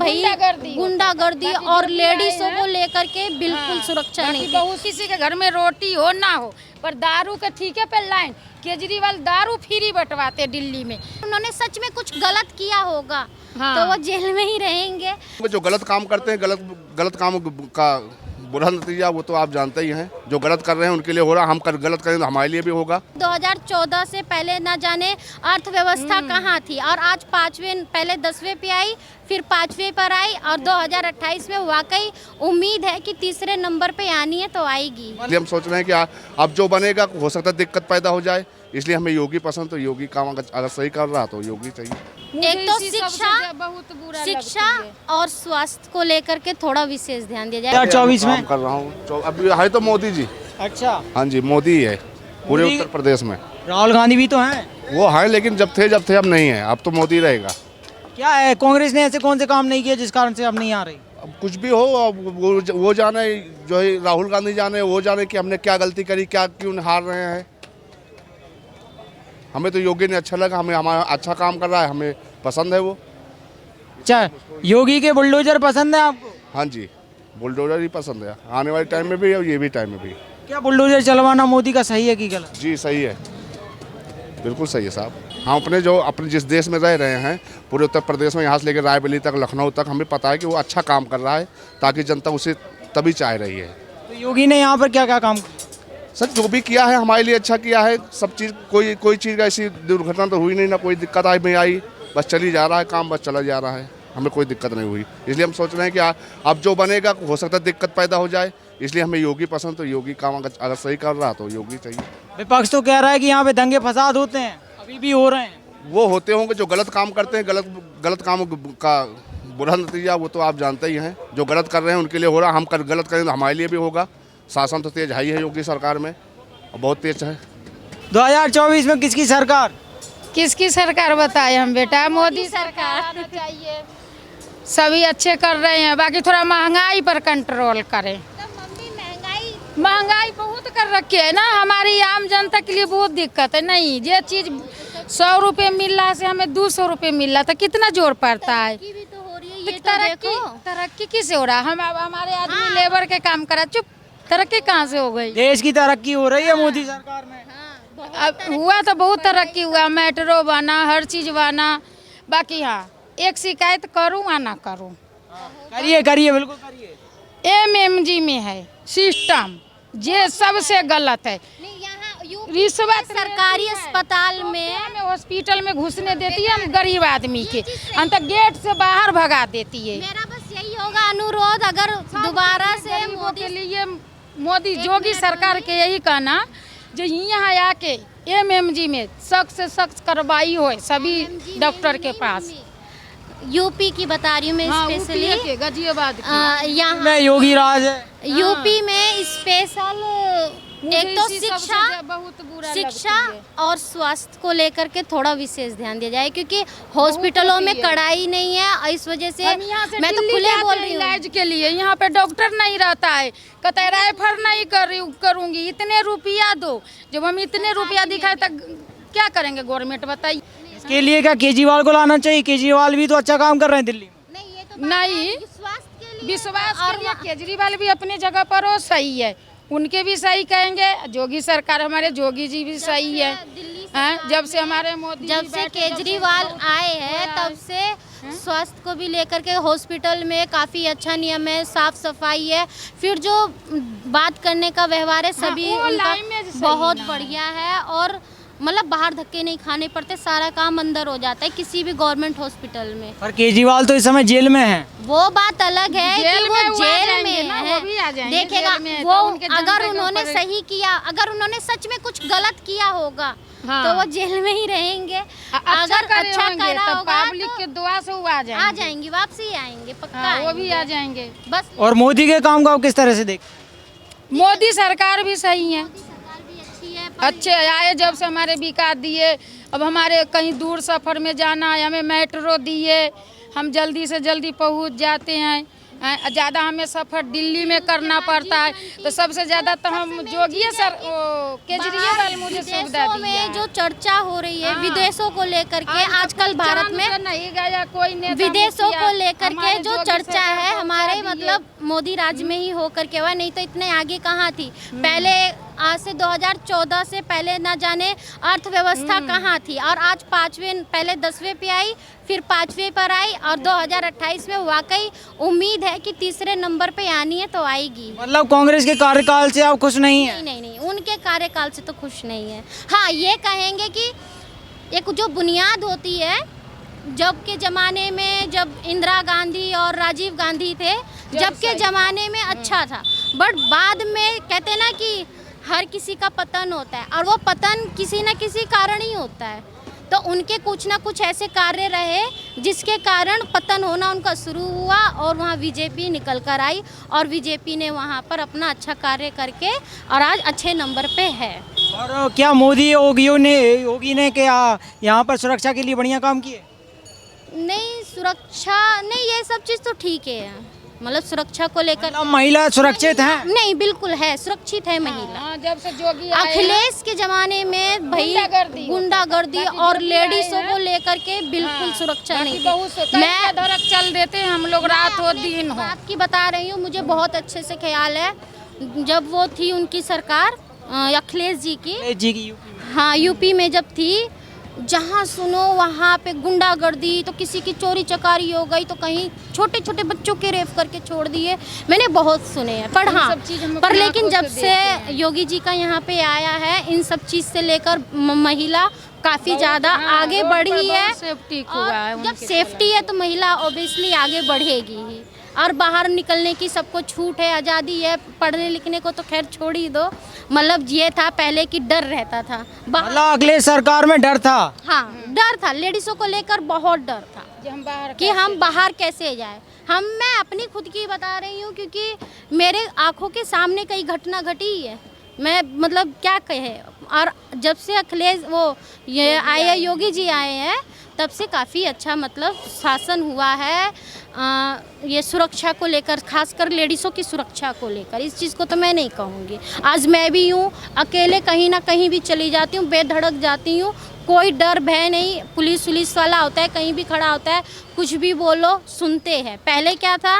भाई गुंडागर्दी और लेडीजों को लेकर के बिल्कुल सुरक्षा नहीं थी। किसी के घर में रोटी हो ना हो, पर दारू के ठीके पे लाइन। केजरीवाल दारू फ्री बंटवाते दिल्ली में। उन्होंने सच में कुछ गलत किया होगा हाँ। तो वो जेल में ही रहेंगे। जो गलत काम करते हैं, गलत काम का बुरा नतीजा वो तो आप जानते ही हैं। जो गलत कर रहे हैं उनके लिए हो रहा, हम गलत करें तो हमारे लिए भी होगा। 2014 से पहले ना जाने अर्थव्यवस्था कहाँ थी और आज पहले 10वें पे आई, फिर 5वें पर आई और 2028 में वाकई उम्मीद है कि तीसरे नंबर पे आनी है तो आएगी। इसलिए हम सोच रहे हैं कि अब जो बनेगा हो सकता है दिक्कत पैदा हो जाए, इसलिए हमें योगी पसंद। तो योगी काम अगर सही कर रहा तो योगी चाहिए। एक तो शिक्षा और स्वास्थ्य को लेकर के थोड़ा विशेष ध्यान दिया जाए। 2024 में कर रहा हूँ अभी है तो मोदी जी। अच्छा, हाँ जी, मोदी है पूरे उत्तर प्रदेश में। राहुल गांधी भी तो हैं। वो है लेकिन जब थे अब नहीं है, अब तो मोदी रहेगा। क्या है, कांग्रेस ने ऐसे कौन से काम नहीं किए जिस कारण से अब नहीं आ रही? अब कुछ भी हो, अब वो जाने, जो है राहुल गांधी जाने, वो जाने कि हमने क्या गलती करी, क्या क्यों हार रहे हैं। हमें तो योगी ने अच्छा लगा, हमें हमारा अच्छा काम कर रहा है, हमें पसंद है वो। अच्छा, योगी के बुलडोजर पसंद है आपको? हाँ जी, बुलडोजर ही पसंद है, आने वाले टाइम में भी और ये भी टाइम में भी। क्या बुलडोजर चलवाना मोदी का सही है कि गलत? जी सही है, बिल्कुल सही है साहब। हम अपने जिस देश में रह रहे हैं, पूरे उत्तर प्रदेश में, यहाँ से लेकर रायबरेली तक, लखनऊ तक, हमें पता है कि वो अच्छा काम कर रहा है, ताकि जनता उसे तभी चाह रही है। तो योगी ने यहाँ पर क्या क्या काम किया? सर जो भी किया है हमारे लिए अच्छा किया है। सब चीज़, कोई चीज़ का ऐसी दुर्घटना तो हुई नहीं, ना कोई दिक्कत आई, बस चली जा रहा है काम, बस चला जा रहा है, हमें कोई दिक्कत नहीं हुई। इसलिए हम सोच रहे हैं कि अब जो बनेगा हो सकता है दिक्कत पैदा हो जाए, इसलिए हमें योगी पसंद। तो योगी काम अगर सही कर रहा तो योगी चाहिए। विपक्ष तो कह रहा है कि यहाँ पे दंगे फसाद होते हैं, अभी भी हो रहे हैं। वो होते होंगे, जो गलत काम करते हैं, गलत काम का बुरा नतीजा वो तो आप जानते ही हैं। जो गलत कर रहे हैं उनके लिए हो रहा, हम गलत करें तो हमारे लिए भी होगा। शासन तो तेज है योगी सरकार में, बहुत तेज है। 2024 में किसकी सरकार? किसकी सरकार बताए हम बेटा? मोदी सरकार आना चाहिए। सभी अच्छे कर रहे हैं, बाकी थोड़ा महंगाई पर कंट्रोल करें। तो मम्मी महंगाई बहुत कर रखी है ना, हमारी आम जनता के लिए बहुत दिक्कत है। नहीं, ये चीज 100 रुपये मिल रहा से हमें 200 रुपये मिल रहा था, कितना जोर पड़ता है। भी तो हो रही है, ये तो देखो। तरक्की किसे हो रहा? हम हमारे आदमी लेबर के काम करा, चुप, तरक्की कहाँ से हो गई? देश की तरक्की हो रही है मोदी सरकार में। अब हुआ तो बहुत तरक्की हुआ, मेट्रो बना, हर चीज बना। बाकी हाँ, एक शिकायत करूँ या ना करूँ? करिए बिल्कुल करिए। एमएमजी में है सिस्टम, ये सबसे गलत है। रिश्वत सरकारी अस्पताल में हॉस्पिटल में घुसने देती है हम गरीब आदमी के, अंत गेट से बाहर भगा देती है। मेरा बस यही होगा अनुरोध, अगर दोबारा से मोदी के लिए, मोदी योगी सरकार के यही कहना, जो यहाँ आके एमएमजी में सख्त से सख्त कार्रवाई हो सभी डॉक्टर के पास। यूपी की बता रही हूँ मैं, स्पेशली गाजियाबाद यहाँ में योगी राज है। यूपी में स्पेशल एक तो शिक्षा और स्वास्थ्य को लेकर के थोड़ा विशेष ध्यान दिया जाए, क्योंकि हॉस्पिटलों में कड़ाई नहीं है। इस वजह से मैं तो खुले बोल रही हूँ, इलाज के लिए यहाँ पे डॉक्टर नहीं रहता है, कहता है रेफर नहीं करूँगी, इतने रुपया दो। जब हम इतने रुपया दिखाए तक क्या करेंगे गवर्नमेंट, बताइए। इसके लिए क्या केजरीवाल को लाना चाहिए? केजरीवाल भी तो अच्छा काम कर रहे हैं दिल्ली में। नहीं, ये तो नहीं, विश्वास और केजरीवाल भी अपनी जगह पर वो सही है, उनके भी सही कहेंगे। योगी सरकार, हमारे योगी जी भी सही है। जब से हमारे मोदी, जब से केजरीवाल आए हैं तब से स्वास्थ्य को भी लेकर के हॉस्पिटल में काफ़ी अच्छा नियम है, साफ सफाई है, फिर जो बात करने का व्यवहार है सभी उनका बहुत बढ़िया है। और मतलब बाहर धक्के नहीं खाने पड़ते, सारा काम अंदर हो जाता है किसी भी गवर्नमेंट हॉस्पिटल में। पर केजरीवाल तो इस समय जेल में है। वो बात अलग है कि वो जेल में है, देखेगा वो। अगर उन्होंने सही किया, अगर उन्होंने सच में कुछ गलत किया होगा तो वो जेल में ही रहेंगे। अगर अच्छा करा होगा पब्लिक के दुआ से वो आ जाएंगे, वापसी आएंगे, पक्का वो भी आ जाएंगे बस। और मोदी के काम को किस तरह से देख? मोदी सरकार भी सही है, अच्छे आए, जब से हमारे विकास दिए। अब हमारे कहीं दूर सफ़र में जाना है, हमें मेट्रो दिए, हम जल्दी से जल्दी पहुंच जाते हैं। ज़्यादा हमें सफ़र दिल्ली में करना पड़ता है, तो सबसे ज़्यादा तो हम योगी सर केजरीवाल मुझे सुविधा विदेशों दी है। में जो चर्चा हो रही है विदेशों को लेकर के आजकल भारत में नहीं गया कोई नेता विदेशों मुखिया, को लेकर के हमारे जो जोगी चर्चा सर है को हमारे पहुंचा दिए। मतलब मोदी राज में ही होकर के हुआ, नहीं तो इतने आगे कहाँ थी। पहले आज से 2014 से पहले ना जाने अर्थव्यवस्था कहाँ थी, और आज पाँचवें पहले 10वें पे आई, फिर 5वें पर आई, और 2028 में वाकई उम्मीद है कि तीसरे नंबर पे आनी है तो आएगी। मतलब कांग्रेस के कार्यकाल से आप खुश नहीं है? नहीं, उनके कार्यकाल से तो खुश नहीं है। हाँ, ये कहेंगे कि एक जो बुनियाद होती है, जब के ज़माने में जब इंदिरा गांधी और राजीव गांधी थे, जब के ज़माने में अच्छा था, बट बाद में कहते ना कि हर किसी का पतन होता है, और वो पतन किसी न किसी कारण ही होता है। तो उनके कुछ ना कुछ ऐसे कार्य रहे जिसके कारण पतन होना उनका शुरू हुआ, और वहाँ बीजेपी निकल कर आई, और बीजेपी ने वहाँ पर अपना अच्छा कार्य करके और आज अच्छे नंबर पे है। और क्या मोदी योगी ने क्या यहाँ पर सुरक्षा के लिए बढ़िया काम किए? नहीं, सुरक्षा नहीं, ये सब चीज़ तो ठीक है, मतलब सुरक्षा को लेकर मतलब महिला सुरक्षित हैं? नहीं, बिल्कुल है, सुरक्षित है महिला। हाँ, जब से जोगी आए अखिलेश के जमाने में भाई गुंडागर्दी और लेडीजों को लेकर के बिल्कुल सुरक्षा नहीं थी। मैं धड़क चल देते हैं हम लोग, रात हो दिन हो। आपकी बता रही हूँ, मुझे बहुत अच्छे से ख्याल है जब वो थी उनकी सरकार अखिलेश जी की, हाँ यूपी में जब थी, जहाँ सुनो वहाँ पे गुंडागर्दी, तो किसी की चोरी चकारी हो गई तो कहीं छोटे छोटे बच्चों के रेप करके छोड़ दिए, मैंने बहुत सुने हैं। पर हाँ, पर लेकिन जब से योगी जी का यहाँ पे आया है, इन सब चीज़ से लेकर महिला काफ़ी ज़्यादा आगे बढ़ी है। और जब सेफ्टी है तो महिला ऑब्वियसली आगे बढ़ेगी ही, और बाहर निकलने की सबको छूट है, आज़ादी है, पढ़ने लिखने को तो खैर छोड़ ही दो। मतलब ये था पहले की डर रहता था, मतलब अगले सरकार में डर था? हाँ, डर था, लेडीज़ों को लेकर बहुत डर था कि हम बाहर कैसे जाए। मैं अपनी खुद की बता रही हूँ, क्योंकि मेरे आंखों के सामने कई घटना घटी है, मैं मतलब क्या कहे। और जब से अखिलेश ये आए योगी जी आए हैं, तब से काफ़ी अच्छा मतलब शासन हुआ है, ये सुरक्षा को लेकर, खासकर लेडीज़ों की सुरक्षा को लेकर। इस चीज़ को तो मैं नहीं कहूँगी। आज मैं भी यूँ अकेले कहीं ना कहीं भी चली जाती हूँ, बेधड़क जाती हूँ, कोई डर भय नहीं। पुलिस वाला होता है, कहीं भी खड़ा होता है, कुछ भी बोलो सुनते हैं। पहले क्या था,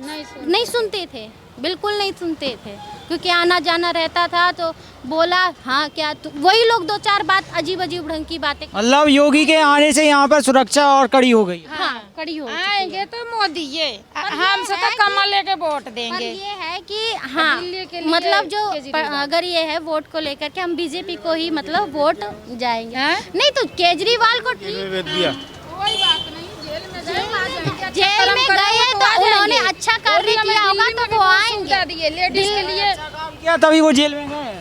नहीं सुनते थे, बिल्कुल नहीं सुनते थे, क्योंकि आना जाना रहता था, तो बोला हाँ क्या, तो वही लोग दो चार बात अजीब ढंग की बातें। मतलब योगी के आने से यहाँ पर सुरक्षा और कड़ी हो गई? हाँ, कड़ी हो चुकी है। आएंगे तो मोदी ये हमसे तो कमल लेके वोट पर देंगे। ये है कि हाँ, दिल्ली के लिए मतलब जो केजरीवाल। अगर ये है वोट को लेकर के हम बीजेपी को ही मतलब वोट जाएंगे। हैं? नहीं तो केजरीवाल को ठीक, कोई बात नहीं, जेल में जेल में गए तो उन्होंने अच्छा कार्य किया होगा तो वो आएंगे। लेडीज के लिए क्या तभी वो जेल में गए?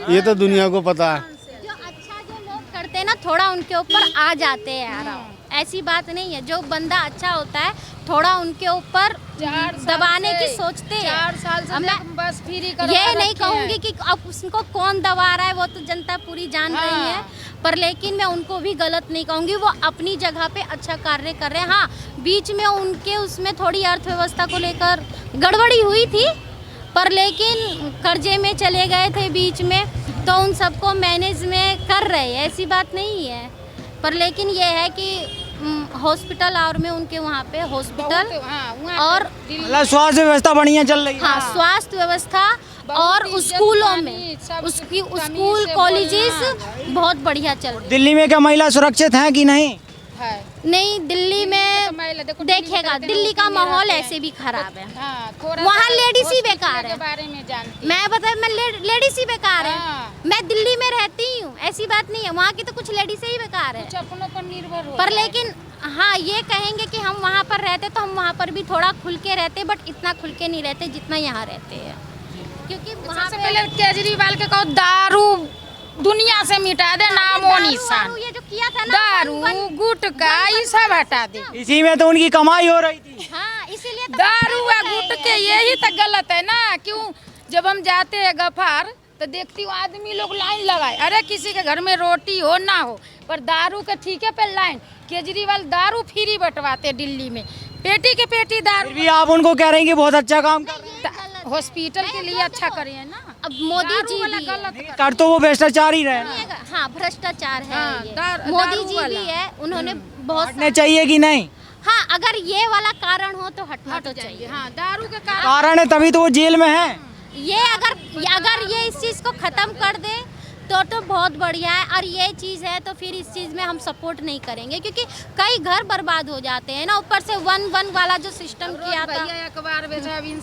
ये तो दुनिया को पता है। जो अच्छा जो लोग करते हैं ना, थोड़ा उनके ऊपर आ जाते हैं आराम, ऐसी बात नहीं है। जो बंदा अच्छा होता है, थोड़ा उनके ऊपर दबाने की सोचते हैं। 4 साल से मैं बस फ्री ये नहीं कहूँगी कि अब उसको कौन दबा रहा है, वो तो जनता पूरी जान रही है, पर लेकिन मैं उनको भी गलत नहीं कहूँगी, वो अपनी जगह पे अच्छा कार्य कर रहे हैं। हाँ, बीच में उनके उसमें थोड़ी अर्थव्यवस्था को लेकर गड़बड़ी हुई थी, पर लेकिन कर्जे में चले गए थे बीच में, तो उन सबको मैनेज में कर रहे हैं, ऐसी बात नहीं है। पर लेकिन ये है कि हॉस्पिटल और में उनके वहाँ पे हॉस्पिटल और मतलब स्वास्थ्य व्यवस्था बढ़िया चल रही है? हाँ, स्वास्थ्य व्यवस्था और स्कूलों में स्कूल कॉलेजेस बहुत बढ़िया चल रही है। दिल्ली में क्या महिला सुरक्षित हैं कि नहीं? नहीं, दिल्ली में देखिएगा, दिल्ली का माहौल ऐसे भी खराब है, वहाँ लेडीज ही बेकार है। मैं बता, मैं लेडीज ही बेकार है। मैं दिल्ली में रहती हूँ, ऐसी बात नहीं है, वहाँ की तो कुछ लेडीज ही बेकार है। अपनों पर निर्भर पर लेकिन हाँ, ये कहेंगे कि हम वहाँ पर रहते तो हम वहाँ पर भी थोड़ा खुल के रहते, बट इतना खुल के नहीं रहते जितना यहाँ रहते हैं, क्योंकि वहाँ सबसे पहले केजरीवाल के कहो दारू दुनिया से मिटा दे, नाम और निशान। ये जो किया था ना, दारू गुटखा ये सब हटा दे। इसी में तो उनकी कमाई हो रही थी। हाँ, इसीलिए तो दारू व गुटखे यही तो गलत है ना। क्यों, जब हम जाते हैं गफार तो देखती हूँ आदमी लोग लाइन लगाए, अरे किसी के घर में रोटी हो ना हो, पर दारू के ठीके पे लाइन। केजरीवाल दारू फ्री बंटवाते दिल्ली में, पेटी के पेटी दारू। फिर भी आप उनको कह रहे हैं कि बहुत अच्छा काम कर रहे हैं। हॉस्पिटल के लिए अच्छा करे हैं ना। अब मोदी जी वाला भी गलत है। कर तो वो भ्रष्टाचार ही रहे हैं। हाँ भ्रष्टाचार है हाँ, ये। मोदी जी भी है, उन्होंने बहुत हटने चाहिए कि नहीं? हाँ अगर ये वाला कारण हो तो हटना तो चाहिए। हाँ, दारू के कारण। कारण है तभी तो वो जेल में है। ये अगर ये इस चीज़ को ख़त्म कर दे तो बहुत बढ़िया है, और ये चीज़ है तो फिर इस चीज़ में हम सपोर्ट नहीं करेंगे, क्योंकि कई घर बर्बाद हो जाते हैं ना, ऊपर से 1-1 वाला जो सिस्टम किया था। भैया अखबार बेचा, अब